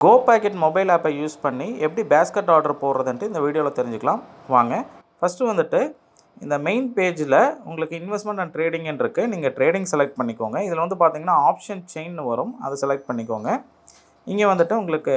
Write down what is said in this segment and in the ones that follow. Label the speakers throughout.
Speaker 1: கோ packet mobile ஆப்பை use பண்ணி எப்படி பேஸ்கெட் ஆர்டர் போடுறதுன்ட்டு இந்த வீடியோவில் தெரிஞ்சுக்கலாம் வாங்க. ஃபஸ்ட்டு வந்துட்டு இந்த மெயின் பேஜில் உங்களுக்கு இன்வெஸ்ட்மெண்ட் அண்ட் ட்ரேடிங்னு இருக்குது. நீங்கள் ட்ரேடிங் செலக்ட் பண்ணிக்கோங்க. இதில் வந்து பார்த்தீங்கன்னா ஆப்ஷன் செயின் வரும், அதை செலக்ட் பண்ணிக்கோங்க. இங்கே வந்துட்டு உங்களுக்கு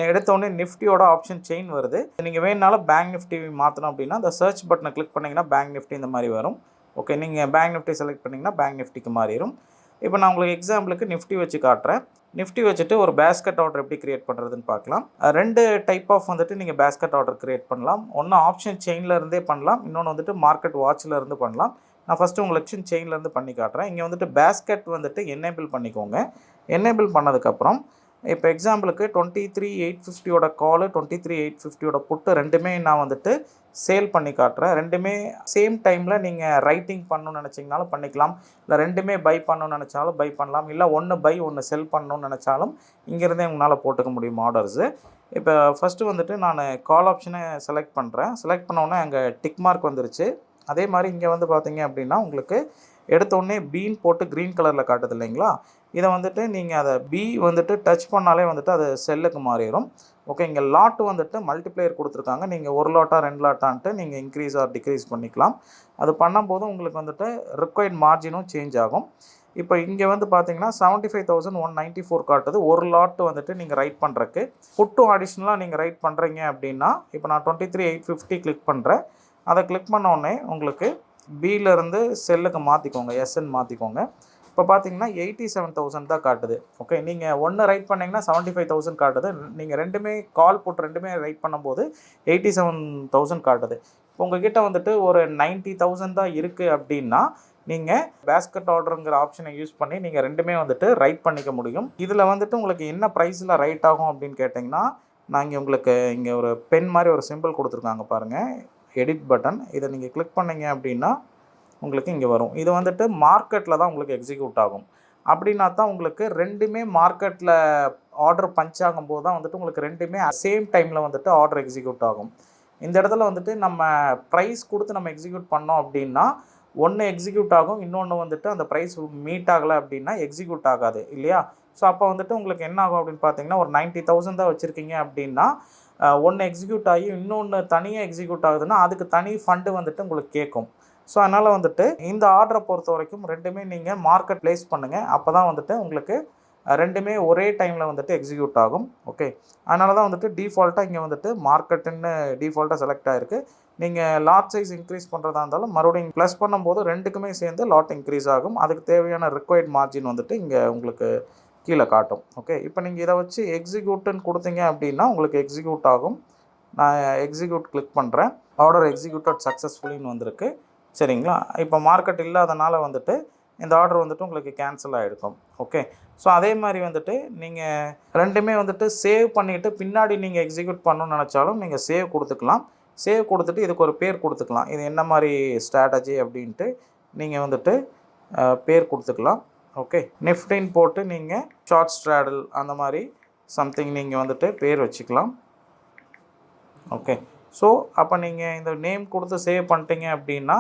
Speaker 1: எடுத்தோடனே நிஃப்டியோட ஆப்ஷன் செயின் வருது. நீங்கள் வேணுனாலும் பேங்க் நிஃப்டி மாற்றணும் அப்படின்னா அந்த சர்ச் பட்டனை கிளிக் பண்ணிங்கன்னா பேங்க் நிஃப்டி இந்த மாதிரி வரும். ஓகே, நீங்கள் பேங்க் நிஃப்டி செலக்ட் பண்ணிங்கன்னா பேங்க் நிஃப்டிக்கு மாறிடும். இப்போ நான் உங்களுக்கு எக்ஸாம்பிளுக்கு நிஃப்டி வச்சு காட்டுறேன். நிஃப்டி வச்சுட்டு ஒரு பேஸ்கெட் ஆர்டர் எப்படி கிரியேட் பண்ணுறதுன்னு பார்க்கலாம். ரெண்டு டைப் ஆஃப் வந்துட்டு நீங்கள் பேஸ்கெட் ஆர்டர் கிரியேட் பண்ணலாம். ஒன்று ஆப்ஷன் செயினில் இருந்தே பண்ணலாம், இன்னொன்று வந்துட்டு மார்க்கெட் வாட்சில் இருந்து பண்ணலாம். நான் ஃபஸ்ட்டு உங்களுக்கு ஆப்ஷன் செயின்லேருந்து பண்ணி காட்டுறேன். இங்கே வந்துட்டு பேஸ்கெட் வந்துட்டு எனேபிள் பண்ணிக்கோங்க. எனேபிள் பண்ணதுக்கப்புறம் இப்போ எக்ஸாம்பிளுக்கு 23,850 காலு 23,850 புட்டு ரெண்டுமே நான் வந்துட்டு சேல் பண்ணி காட்டுறேன். ரெண்டுமே சேம் டைமில் நீங்கள் ரைட்டிங் பண்ணணும்னு நினச்சிங்கனாலும் பண்ணிக்கலாம், இல்லை ரெண்டுமே பை பண்ணணும்னு நினச்சாலும் பை பண்ணலாம், இல்லை ஒன்று பை ஒன்று செல் பண்ணணும்னு நினச்சாலும் இங்கேருந்தே உங்களால் போட்டுக்க முடியும் ஆர்டர்ஸு. இப்போ ஃபஸ்ட்டு வந்துட்டு நான் கால் ஆப்ஷனை செலக்ட் பண்ணுறேன். செலக்ட் பண்ணோன்னே அங்கே டிக் மார்க் வந்துருச்சு. அதே மாதிரி இங்கே வந்து பார்த்தீங்க அப்படின்னா உங்களுக்கு எடுத்தோடனே பீன் போட்டு க்ரீன் கலரில் காட்டுது இல்லைங்களா, இதை வந்துட்டு நீங்கள் அதை பி வந்துட்டு டச் பண்ணாலே வந்துட்டு அது செல்லுக்கு மாறிடும். ஓகே, இங்கே லாட்டு வந்துட்டு மல்டிப்ளேயர் கொடுத்துருக்காங்க. நீங்கள் ஒரு லாட்டா 2 லாட்டான்ட்டு நீங்கள் இன்க்ரீஸ் ஆர் டிக்ரீஸ் பண்ணிக்கலாம். அது பண்ணும்போது உங்களுக்கு வந்துட்டு ரிக்வயர்ட் மார்ஜினும் சேஞ்ச் ஆகும். இப்போ இங்கே வந்து பார்த்தீங்கன்னா 75,194 காட்டுது. ஒரு லாட்டு வந்துட்டு நீங்கள் ரைட் பண்ணுறக்கு. புட்டும் அடிஷ்னலாக நீங்கள் ரைட் பண்ணுறீங்க அப்படின்னா இப்போ நான் 23,850 கிளிக் பண்ணுறேன். அதை கிளிக் பண்ண உடனே உங்களுக்கு பியிலேருந்து செல்லுக்கு மாற்றிக்கோங்க, எஸ்என் மாற்றிக்கோங்க. இப்போ பார்த்தீங்கன்னா 87,000 தான் காட்டுது. ஓகே, நீங்கள் ஒன்று ரைட் பண்ணிங்கன்னா 75,000 காட்டுது. நீங்கள் ரெண்டுமே கால் போட்டு ரெண்டுமே ரைட் பண்ணும்போது 87,000 காட்டுது. இப்போ உங்கள்கிட்ட வந்துட்டு ஒரு 90,000 தான் இருக்குது அப்படின்னா நீங்கள் பேஸ்கெட் ஆர்டருங்கிற ஆப்ஷனை யூஸ் பண்ணி நீங்கள் ரெண்டுமே வந்துட்டு ரைட் பண்ணிக்க முடியும். இதில் வந்துட்டு உங்களுக்கு என்ன ப்ரைஸில் ரைட் ஆகும் அப்படின்னு கேட்டிங்கன்னா, நான் இங்கே உங்களுக்கு இங்கே ஒரு பென் மாதிரி ஒரு சிம்பிள் கொடுத்துருக்காங்க பாருங்கள், எடிட் பட்டன். இதை நீங்கள் கிளிக் பண்ணிங்க அப்படின்னா உங்களுக்கு இங்கே வரும். இது வந்துட்டு மார்க்கெட்டில் தான் உங்களுக்கு எக்ஸிக்யூட் ஆகும். அப்படின்னா தான் உங்களுக்கு ரெண்டுமே மார்க்கெட்டில் ஆர்டர் பஞ்ச் ஆகும்போது தான் வந்துட்டு உங்களுக்கு ரெண்டுமே சேம் டைமில் வந்துட்டு ஆர்டர் எக்ஸிக்யூட் ஆகும். இந்த இடத்துல வந்துட்டு நம்ம ப்ரைஸ் கொடுத்து நம்ம எக்ஸிக்யூட் பண்ணோம் அப்படின்னா ஒன்று எக்ஸிக்யூட் ஆகும், இன்னொன்று வந்துட்டு அந்த ப்ரைஸ் மீட் ஆகலை அப்படின்னா எக்ஸிக்யூட் ஆகாது இல்லையா. ஸோ அப்போ வந்துட்டு உங்களுக்கு என்ன ஆகும் அப்படின்னு பார்த்தீங்கன்னா, ஒரு 90,000 தான் வச்சுருக்கீங்க அப்படின்னா ஒன்று எக்ஸிக்யூட் ஆகி இன்னொன்று தனியாக எக்ஸிக்யூட் ஆகுதுன்னா அதுக்கு தனி ஃபண்டு வந்துட்டு உங்களுக்கு கேட்கும். ஸோ அதனால் வந்துட்டு இந்த ஆர்டரை பொறுத்த வரைக்கும் ரெண்டுமே நீங்கள் மார்க்கெட் ப்ளேஸ் பண்ணுங்கள். அப்போ தான் வந்துட்டு உங்களுக்கு ரெண்டுமே ஒரே டைமில் வந்துட்டு எக்ஸிக்யூட் ஆகும். ஓகே, அதனால தான் வந்துட்டு டிஃபால்ட்டாக இங்கே வந்துட்டு மார்க்கெட்டுன்னு டிஃபால்ட்டாக செலக்ட் ஆகிருக்கு. நீங்கள் லாட் சைஸ் இன்க்ரீஸ் பண்ணுறதா இருந்தாலும் மறுபடியும் ப்ளஸ் பண்ணும்போது ரெண்டுக்குமே சேர்ந்து லாட் இன்க்ரீஸ் ஆகும். அதுக்கு தேவையான ரிக்வயர்ட் மார்ஜின் வந்துட்டு இங்கே உங்களுக்கு கீழே காட்டும். ஓகே, இப்போ நீங்கள் இதை வச்சு எக்ஸிக்யூட்டுன்னு கொடுத்தீங்க அப்படின்னா உங்களுக்கு எக்ஸிக்யூட் ஆகும். நான் எக்ஸிக்யூட் கிளிக் பண்ணுறேன். ஆர்டர் எக்ஸிக்யூட்டட் சக்ஸஸ்ஃபுல்லின்னு வந்திருக்கு. சரிங்களா, இப்போ மார்க்கெட் இல்லாதனால வந்துட்டு இந்த ஆர்டர் வந்துட்டு உங்களுக்கு கேன்சல் ஆகிருக்கும். ஓகே, ஸோ அதே மாதிரி வந்துட்டு நீங்கள் ரெண்டுமே வந்துட்டு சேவ் பண்ணிவிட்டு பின்னாடி நீங்கள் எக்ஸிக்யூட் பண்ணணும்னு நினச்சாலும் நீங்கள் சேவ் கொடுத்துக்கலாம். சேவ் கொடுத்துட்டு இதுக்கு ஒரு பேர் கொடுத்துக்கலாம். இது என்ன மாதிரி ஸ்ட்ராட்டஜி அப்படின்ட்டு நீங்கள் வந்துட்டு பேர் கொடுத்துக்கலாம். ஓகே, நிஃப்டின்னு போட்டு நீங்கள் ஷார்ட் ஸ்ட்ராடல் அந்த மாதிரி சம்திங் நீங்கள் வந்துட்டு பேர் வச்சுக்கலாம். ஓகே, ஸோ அப்போ நீங்கள் இந்த நேம் கொடுத்து சேவ் பண்ணிட்டீங்க அப்படின்னா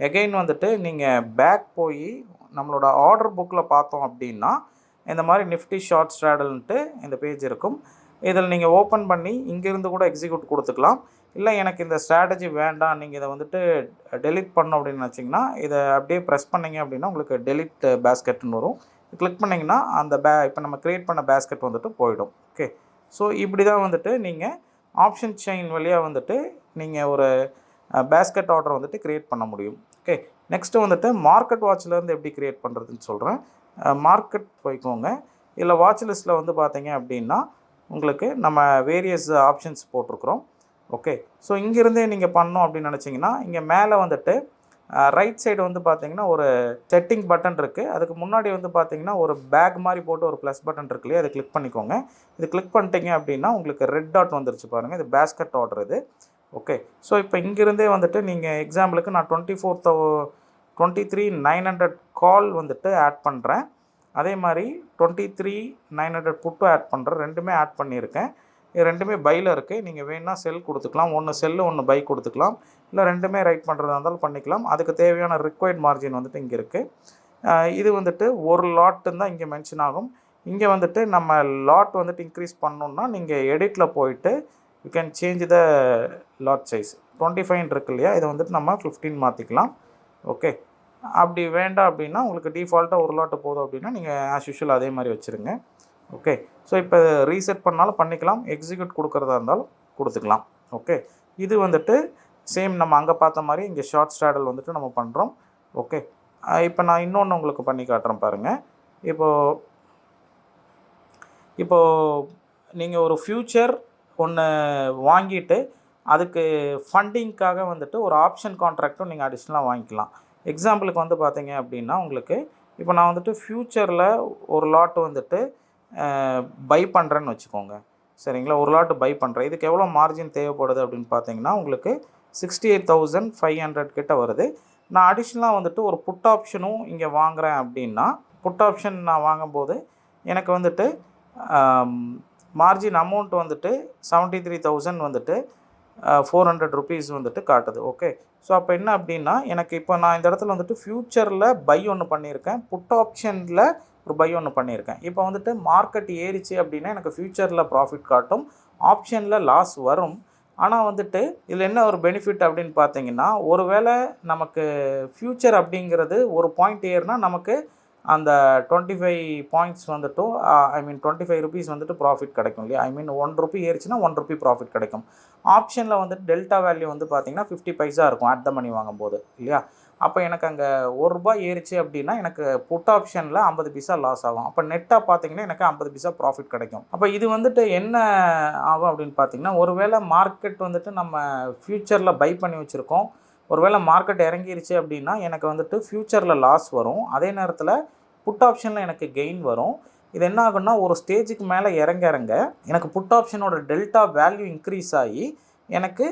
Speaker 1: எகெயின் வந்துட்டு நீங்கள் பேக் போய் நம்மளோட ஆர்டர் புக்கில் பார்த்தோம் அப்படின்னா இந்த மாதிரி நிஃப்டி ஷார்ட் ஸ்ட்ராடல்ன்ட்டு இந்த பேஜ் இருக்கும். இதில் நீங்கள் ஓப்பன் பண்ணி இங்கேருந்து கூட எக்ஸிக்யூட் கொடுத்துக்கலாம். இல்லை எனக்கு இந்த ஸ்ட்ராட்டஜி வேண்டாம், நீங்கள் இதை வந்துட்டு டெலிட் பண்ணணும் அப்படின்னு நினச்சிங்கன்னா இதை அப்படியே ப்ரெஸ் பண்ணிங்க அப்படின்னா உங்களுக்கு டெலிட் பேஸ்கெட்னு வரும். கிளிக் பண்ணிங்கன்னா அந்த இப்போ நம்ம க்ரியேட் பண்ண பேஸ்கெட் வந்துட்டு போயிடும். ஓகே, ஸோ இப்படி தான் வந்துட்டு நீங்கள் ஆப்ஷன் செயின் வழியாக வந்துட்டு நீங்கள் ஒரு பேஸ்கெட் ஆர்டர் வந்துட்டு க்ரியேட் பண்ண முடியும். ஓகே, நெக்ஸ்ட்டு வந்துட்டு மார்க்கெட் வாட்ச்லேருந்து எப்படி க்ரியேட் பண்ணுறதுன்னு சொல்கிறேன். மார்க்கெட் போய்க்கோங்க. இல்லை வாட்ச் லிஸ்ட்டில் வந்து பார்த்தீங்க அப்படின்னா உங்களுக்கு நம்ம வேரியஸ் ஆப்ஷன்ஸ் போட்டிருக்கிறோம். ஓகே, ஸோ இங்கேருந்தே நீங்கள் பண்ணோம் அப்படின்னு நினச்சிங்கன்னா இங்கே மேலே வந்துட்டு ரைட் சைடு வந்து பார்த்தீங்கன்னா ஒரு செட்டிங் பட்டன் இருக்குது. அதுக்கு முன்னாடி வந்து பார்த்தீங்கன்னா ஒரு பேக் மாதிரி போட்டு ஒரு ப்ளஸ் பட்டன் இருக்கு இல்லையா, அதை கிளிக் பண்ணிக்கோங்க. இது கிளிக் பண்ணிட்டீங்க அப்படின்னா உங்களுக்கு ரெட் டாட் வந்துருச்சு பாருங்கள், இது பேஸ்கெட் ஆர்டர் இது. ஓகே, ஸோ இப்போ இங்கேருந்தே வந்துட்டு நீங்கள் எக்ஸாம்பிளுக்கு நான் 23,900 கால் வந்துட்டு ஆட் பண்ணுறேன். அதே மாதிரி 23,900 புட்டும் ஆட் பண்ணுறேன். ரெண்டுமே ஆட் பண்ணியிருக்கேன். இது ரெண்டுமே பையில் இருக்குது. நீங்கள் வேணுன்னா செல் கொடுத்துக்கலாம், ஒன்று செல்லு ஒன்று பை கொடுத்துக்கலாம், இல்லை ரெண்டுமே ரைட் பண்ணுறதா இருந்தாலும் பண்ணிக்கலாம். அதுக்கு தேவையான ரிக்வயர்ட் மார்ஜின் வந்துட்டு இங்கே இருக்குது. இது வந்துட்டு ஒரு லாட்டுன்னு தான் இங்கே மென்ஷன் ஆகும். இங்கே வந்துட்டு நம்ம லாட் வந்துட்டு இன்க்ரீஸ் பண்ணணுன்னா நீங்கள் எடிட்டில் போயிட்டு you can change the lot size. 25 இருக்கு இல்லையா, இதை வந்துட்டு நம்ம 15 மாற்றிக்கலாம். ஓகே, அப்படி வேண்டாம் அப்படின்னா உங்களுக்கு டிஃபால்ட்டாக ஒரு லாட்டு போதும் அப்படின்னா நீங்கள் ஆஸ் யூஷுவல் அதே மாதிரி வச்சுருங்க. ஓகே, ஸோ இப்போ ரீசெட் பண்ணாலும் பண்ணிக்கலாம், எக்ஸிக்யூட் கொடுக்குறதா இருந்தாலும் கொடுத்துக்கலாம். ஓகே, இது வந்துட்டு சேம் நம்ம அங்கே பார்த்த மாதிரி இங்கே ஷார்ட் ஸ்டாடல் வந்துட்டு நம்ம பண்ணுறோம். ஓகே, இப்போ நான் இன்னொன்று உங்களுக்கு பண்ணி காட்டுறேன் பாருங்கள். இப்போது நீங்கள் ஒரு ஃப்யூச்சர் ஒன்று வாங்கிட்டு அதுக்கு ஃபண்டிங்க்காக வந்துட்டு ஒரு ஆப்ஷன் கான்ட்ராக்டும் நீங்கள் அடிஷ்னலாக வாங்கிக்கலாம். எக்ஸாம்பிளுக்கு வந்து பார்த்தீங்க அப்படின்னா உங்களுக்கு இப்போ நான் வந்துட்டு ஃப்யூச்சரில் ஒரு லாட்டு வந்துட்டு பை பண்ணுறேன்னு வச்சுக்கோங்க. சரிங்களா, ஒரு லாட்டு பை பண்ணுறேன். இதுக்கு எவ்வளோ மார்ஜின் தேவைப்படுது அப்படின்னு பார்த்தீங்கன்னா உங்களுக்கு 68,500 கிட்ட வருது. நான் அடிஷ்னலாக வந்துட்டு ஒரு புட் ஆப்ஷனும் இங்கே வாங்குகிறேன் அப்படின்னா, புட் ஆப்ஷன் நான் வாங்கும்போது எனக்கு வந்துட்டு மார்ஜின் அமௌண்ட் வந்துட்டு 73,000 வந்துட்டு 400 ருபீஸ் வந்துட்டு காட்டுது. ஓகே, ஸோ அப்போ என்ன அப்படின்னா எனக்கு இப்போ நான் இந்த இடத்துல வந்துட்டு ஃப்யூச்சரில் பை ஒன்று பண்ணியிருக்கேன், புட் ஆப்ஷனில் ஒரு பை ஒன்று பண்ணியிருக்கேன். இப்போ வந்துட்டு மார்க்கெட் ஏறிச்சு அப்படின்னா எனக்கு ஃப்யூச்சரில் ப்ராஃபிட் காட்டும், ஆப்ஷனில் லாஸ் வரும். ஆனால் வந்துட்டு இதில் என்ன ஒரு பெனிஃபிட் அப்படின்னு பார்த்தீங்கன்னா, ஒருவேளை நமக்கு ஃப்யூச்சர் அப்படிங்கிறது ஒரு பாயிண்ட் ஏறுனா நமக்கு அந்த 25 பாயிண்ட்ஸ் வந்துட்டும் ஐ மீன் 25 ருபீஸ் வந்துட்டு ப்ராஃபிட் கிடைக்கும் இல்லையா. ஐ மீன் 1 ருபி ஏறிச்சுன்னா 1 ருபி ப்ராஃபிட் கிடைக்கும். ஆப்ஷனில் வந்துட்டு டெல்டா வேல்யூ வந்து பார்த்திங்கன்னா 50 பைசா இருக்கும் அட் த மணி வாங்கும்போது இல்லையா. அப்போ எனக்கு அங்கே ₹1 ஏறிச்சு அப்படின்னா எனக்கு புட் ஆப்ஷனில் 50 பைசா லாஸ் ஆகும். அப்போ நெட்டாக பார்த்தீங்கன்னா எனக்கு 50 பைசா ப்ராஃபிட் கிடைக்கும். அப்போ இது வந்துட்டு என்ன ஆகும் அப்படின்னு பார்த்தீங்கன்னா, ஒருவேளை மார்க்கெட் வந்துட்டு நம்ம ஃப்யூச்சரில் பை பண்ணி வச்சுருக்கோம், ஒருவேளை மார்க்கெட் இறங்கிருச்சு அப்படின்னா எனக்கு வந்துட்டு ஃப்யூச்சரில் லாஸ் வரும், அதே நேரத்தில் புட் ஆப்ஷனில் எனக்கு கெயின் வரும். இது என்ன ஆகுன்னா ஒரு ஸ்டேஜுக்கு மேலே இறங்க எனக்கு புட் ஆப்ஷனோட டெல்டா வேல்யூ இன்க்ரீஸ் ஆகி எனக்கு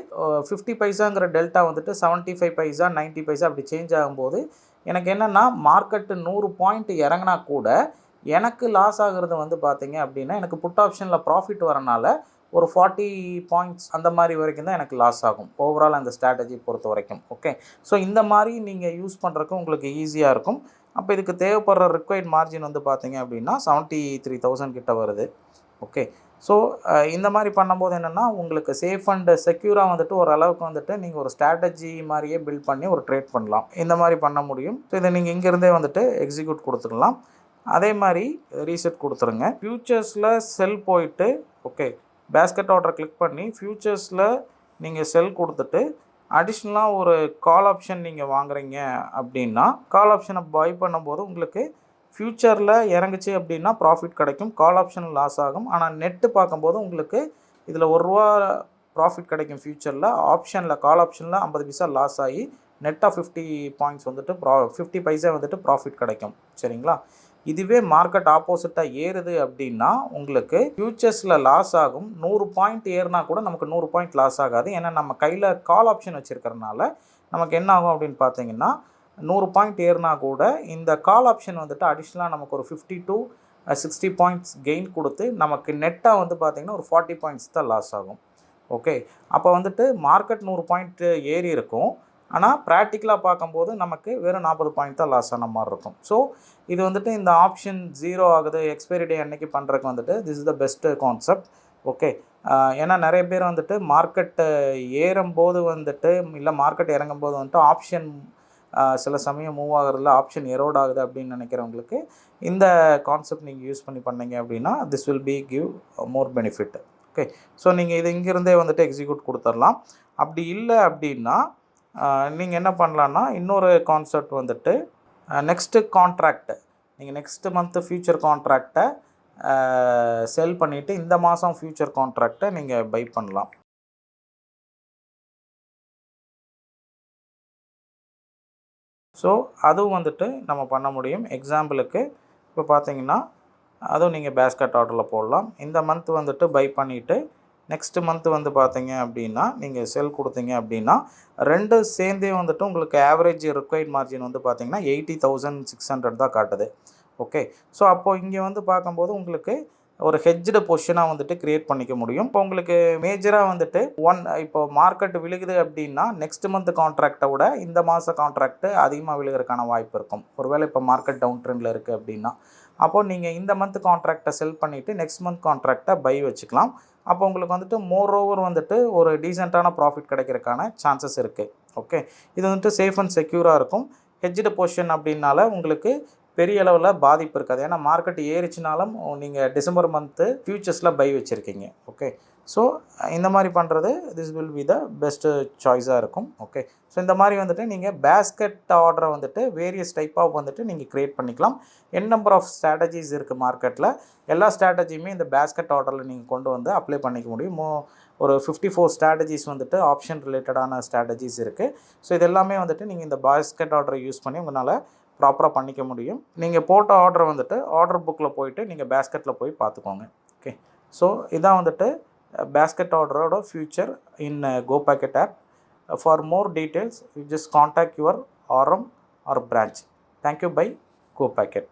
Speaker 1: 50 பைசாங்கிற டெல்டா வந்துட்டு 75 பைசா 90 பைசா அப்படி சேஞ்ச் ஆகும்போது எனக்கு என்னென்னா மார்க்கெட்டு 100 பாயிண்ட் இறங்கினா கூட எனக்கு லாஸ் ஆகிறது வந்து பார்த்திங்க அப்படின்னா எனக்கு புட் ஆப்ஷனில் ப்ராஃபிட் வரனால ஒரு 40 பாயிண்ட்ஸ் அந்த மாதிரி வரைக்கும் தான் எனக்கு லாஸ் ஆகும் ஓவரால் அந்த ஸ்ட்ராட்டஜி பொறுத்த வரைக்கும். ஓகே, ஸோ இந்த மாதிரி நீங்கள் யூஸ் பண்ணுறதுக்கு உங்களுக்கு ஈஸியாக இருக்கும். அப்போ இதுக்கு தேவைப்படுற ரிக்வயர்ட் மார்ஜின் வந்து பார்த்திங்க அப்படின்னா 73,000 கிட்ட வருது. ஓகே, ஸோ இந்த மாதிரி பண்ணும்போது என்னென்னா உங்களுக்கு சேஃப் அண்ட் செக்யூராக வந்துட்டு ஓரளவுக்கு வந்துட்டு நீங்கள் ஒரு ஸ்ட்ராட்டஜி மாதிரியே பில்ட் பண்ணி ஒரு ட்ரேட் பண்ணலாம், இந்த மாதிரி பண்ண முடியும். ஸோ இதை நீங்கள் இங்கேருந்தே வந்துட்டு எக்ஸிக்யூட் கொடுத்துக்கலாம். அதே மாதிரி ரீசெட் கொடுத்துருங்க. ஃப்யூச்சர்ஸில் செல் போயிட்டு ஓகே பேஸ்கெட் ஆர்டரை கிளிக் பண்ணி ஃப்யூச்சர்ஸில் நீங்கள் செல் கொடுத்துட்டு அடிஷ்னலாக ஒரு கால் ஆப்ஷன் நீங்கள் வாங்குறீங்க அப்படின்னா கால் ஆப்ஷனை பை பண்ணும்போது உங்களுக்கு ஃப்யூச்சரில் இறங்குச்சு அப்படின்னா ப்ராஃபிட் கிடைக்கும், கால் ஆப்ஷன் லாஸ் ஆகும். ஆனால் நெட்டு பார்க்கும்போது உங்களுக்கு இதில் ₹1 ப்ராஃபிட் கிடைக்கும் ஃப்யூச்சரில். ஆப்ஷனில் கால் ஆப்ஷனில் 50 பைசா லாஸ் ஆகி நெட்டாக 50 பாயிண்ட்ஸ் வந்துட்டு 50 பைசா வந்துட்டு ப்ராஃபிட் கிடைக்கும். சரிங்களா, இதுவே மார்க்கெட் ஆப்போசிட்டாக ஏறுது அப்படின்னா உங்களுக்கு ஃப்யூச்சர்ஸில் லாஸ் ஆகும். 100 பாயிண்ட் ஏறினா கூட நமக்கு 100 பாயிண்ட் லாஸ் ஆகாது. ஏன்னா நம்ம கையில் கால் ஆப்ஷன் வச்சுருக்கிறதுனால நமக்கு என்ன ஆகும் அப்படின்னு பார்த்தீங்கன்னா 100 பாயிண்ட் ஏறினா கூட இந்த கால் ஆப்ஷன் வந்துட்டு அடிஷ்னலாக நமக்கு ஒரு 50 to 60 பாயிண்ட்ஸ் கெயின் கொடுத்து நமக்கு நெட்டாக வந்து பார்த்திங்கன்னா ஒரு 40 பாயிண்ட்ஸ் தான் லாஸ் ஆகும். ஓகே, அப்போ வந்துட்டு மார்க்கெட் 100 பாயிண்ட் ஏறி இருக்கும், ஆனால் ப்ராக்டிக்கலாக பார்க்கும்போது நமக்கு வெறும் 40 பாயிண்ட் தான் லாஸ் ஆன மாதிரி இருக்கும். ஸோ இது வந்துட்டு இந்த ஆப்ஷன் 0 ஆகுது எக்ஸ்பைரி டே அன்னைக்கு பண்ணுறதுக்கு வந்துட்டு this is the best concept. Okay, ஏன்னா நிறைய பேர் வந்துட்டு மார்க்கெட்டு ஏறும்போது வந்துட்டு இல்லை மார்க்கெட் இறங்கும்போது வந்துட்டு ஆப்ஷன் சில சமயம் மூவ் ஆகிறதுல ஆப்ஷன் எரோட் ஆகுது அப்படின்னு நினைக்கிறவங்களுக்கு இந்த கான்செப்ட் நீங்கள் யூஸ் பண்ணி பண்ணீங்க அப்படின்னா this will B give more benefit. Okay, so நீங்கள் இது இங்கேருந்தே வந்துட்டு எக்ஸிக்யூட் கொடுத்துடலாம். அப்படி இல்லை அப்படின்னா நீங்கள் என்ன பண்ணலான்னா இன்னொரு கான்செப்ட் வந்துட்டு நெக்ஸ்ட்டு கான்ட்ராக்ட் நீங்கள் நெக்ஸ்ட்டு மந்த்து ஃப்யூச்சர் கான்ட்ராக்டை செல் பண்ணிவிட்டு இந்த மாதம் ஃப்யூச்சர் கான்ட்ராக்டை நீங்கள் பை பண்ணலாம். ஸோ அதுவும் வந்துட்டு நம்ம பண்ண முடியும். எக்ஸாம்பிளுக்கு இப்போ பார்த்தீங்கன்னா அதுவும் நீங்கள் பேஸ்கெட் ஆர்டரில் போடலாம். இந்த மந்த் வந்துட்டு பை பண்ணிவிட்டு நெக்ஸ்ட்டு மந்த்து வந்து பார்த்தீங்க அப்படின்னா நீங்கள் செல் கொடுத்தீங்க அப்படின்னா ரெண்டு சேர்ந்தே வந்துட்டு உங்களுக்கு ஆவரேஜ் ரிக்வயர்ட் மார்ஜின் வந்து பார்த்தீங்கன்னா 80,600 தான் காட்டுது. ஓகே, ஸோ அப்போது இங்கே வந்து பார்க்கும்போது உங்களுக்கு ஒரு ஹெட்ஜ்டு பொசிஷனாக வந்துட்டு க்ரியேட் பண்ணிக்க முடியும். இப்போ உங்களுக்கு மேஜராக வந்துட்டு இப்போ மார்க்கெட் விழுகுது அப்படின்னா நெக்ஸ்ட் மந்த் கான்ட்ராக்டை விட இந்த மாத கான்ட்ராக்ட்டு அதிகமாக விழுகிறதுக்கான வாய்ப்பு இருக்கும். ஒருவேளை இப்போ மார்க்கெட் டவுன் ட்ரெண்டில் இருக்குது அப்படின்னா அப்போது நீங்கள் இந்த மந்த் கான்ட்ராக்டை செல் பண்ணிவிட்டு நெக்ஸ்ட் மந்த் கான்ட்ராக்டை பை வச்சுக்கலாம். அப்போ உங்களுக்கு வந்துட்டு மோர் ஓவர் வந்துட்டு ஒரு டீசெண்டான ப்ராஃபிட் கிடைக்கிறதுக்கான சான்சஸ் இருக்குது. ஓகே, இது வந்துட்டு சேஃப் அண்ட் செக்யூராக இருக்கும். ஹெட்ஜ்டு பொசிஷன் அப்படின்னால உங்களுக்கு பெரிய அளவில் பாதிப்பு இருக்காது. ஏன்னா மார்க்கெட் ஏறிச்சினாலும் நீங்கள் டிசம்பர் மந்த்து ஃபியூச்சர்ஸில் பை வச்சுருக்கீங்க. ஓகே, ஸோ இந்த மாதிரி பண்ணுறது this will be the best சாய்ஸாக இருக்கும். ஓகே, ஸோ இந்த மாதிரி வந்துட்டு நீங்கள் பேஸ்கெட் ஆர்டரை வந்துட்டு வேரியஸ் டைப் ஆஃப் வந்துட்டு நீங்கள் க்ரியேட் பண்ணிக்கலாம். நம்பர் ஆஃப் ஸ்ட்ராட்டஜிஸ் இருக்குது மார்க்கெட்டில். எல்லா ஸ்ட்ராட்டஜியுமே இந்த பேஸ்கெட் ஆர்டரில் நீங்கள் கொண்டு வந்து அப்ளை பண்ணிக்க முடியும். ஒரு 54 ஸ்ட்ராட்டஜிஸ் வந்துட்டு ஆப்ஷன் ரிலேட்டடான ஸ்ட்ராட்டஜிஸ் இருக்குது. ஸோ இது எல்லாமே வந்துட்டு நீங்கள் இந்த பேஸ்கெட் ஆர்டரை யூஸ் பண்ணி உங்களால் ப்ராப்பராக பண்ணிக்க முடியும். நீங்கள் போட்ட ஆர்டர் வந்துட்டு ஆர்டர் புக்கில் போயிட்டு நீங்கள் பேஸ்கெட்டில் போய் பார்த்துக்கோங்க. ஓகே, ஸோ இதான் வந்துட்டு basket order future in GoPacket app. For more details, you just contact your RM or branch. Thank you by GoPacket.